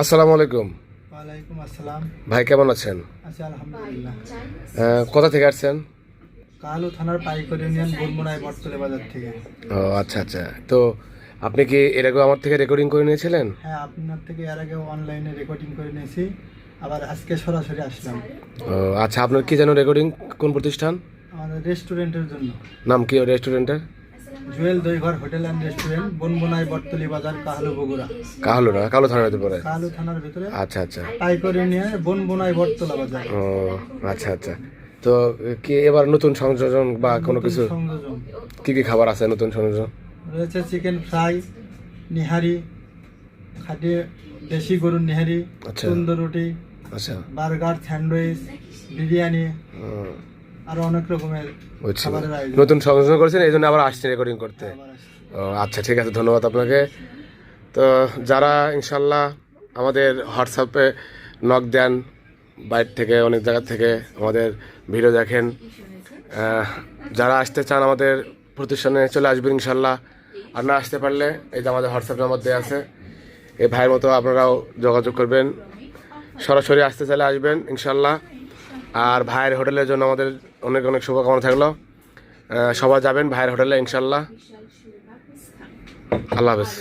আসসালামু আলাইকুম। ওয়ালাইকুম আসসালাম। ভাই কেমন আছেন? আছি আলহামদুলিল্লাহ। কোথা থেকে আসছেন? কালু থানার পাইকর ইউনিয়ন বনমোড়ায় বটতলে বাজার থেকে। ও আচ্ছা আচ্ছা। তো আপনি কি এর আগে আমার থেকে রেকর্ডিং করে নিয়েছিলেন? হ্যাঁ, আপনার থেকে এর আগে অনলাইনে রেকর্ডিং করে নিয়েছি, আবার আজকে সরাসরি আসলাম ও আচ্ছা, আপনার কি যেন রেকর্ডিং কোন প্রতিষ্ঠান? আমাদের রেস্টুরেন্টের জন্য। নাম কি রেস্টুরেন্টের? Jewel Doighor hotel and restaurant, বনমোড়ায় Battali বাজার, কাহালু বগুড়া। কাহলো না, কালো থানার ভিতরে? কালু থানার ভিতরে আচ্ছা আচ্ছা। পাইকর ইউনিয়নে বনমোড়ায় বটতলা বাজার। ও আচ্ছা আচ্ছা। তো কি এবার নতুন সংযোজন বা কোনো নতুন কিছু সংযোজন কি কি খাবার আছে নতুন সংযোজন? রয়েছে চিকেন ফ্রাই, নিহারি, খাটি দেশি গরুর নিহারি, আচ্ছা। তন্দুর রুটি, আচ্ছা। বার্গার, স্যান্ডউইচ, বিরিয়ানি, হুম, আরো অনেক রকমের বুঝছি। খাবারের আয়োজন। নতুন সংযোজন করেছেন এই জন্য আবার আসছেন রেকর্ডিং করতে? আবার আসছে। ও আচ্ছা, ঠিক আছে, ধন্যবাদ আপনাকে। তো যারা ইনশাল্লাহ আমাদের হোয়াটসঅ্যাপে নক দেন, বাইরে থেকে অনেক জায়গা থেকে আমাদের ভিডিও দেখেন, যারা আসতে চান আমাদের প্রতিষ্ঠানে চলে আসবেন ইনশাল্লাহ। আর না আসতে পারলে এই যে আমাদের হোয়াটসঅ্যাপ নাম্বার দেওয়া আছে, এই ভাইয়ের মতো আপনারাও যোগাযোগ করবেন। সরাসরি আসতে চাইলে আসবেন ইনশাল্লাহ। আর ভাইয়ের হোটেলের জন্য আমাদের অনেক অনেক শুভকামনা থাকলো। সবাই যাবেন ভাইয়ের হোটেলে ইনশাল্লাহ। আল্লাহ হাফেজ।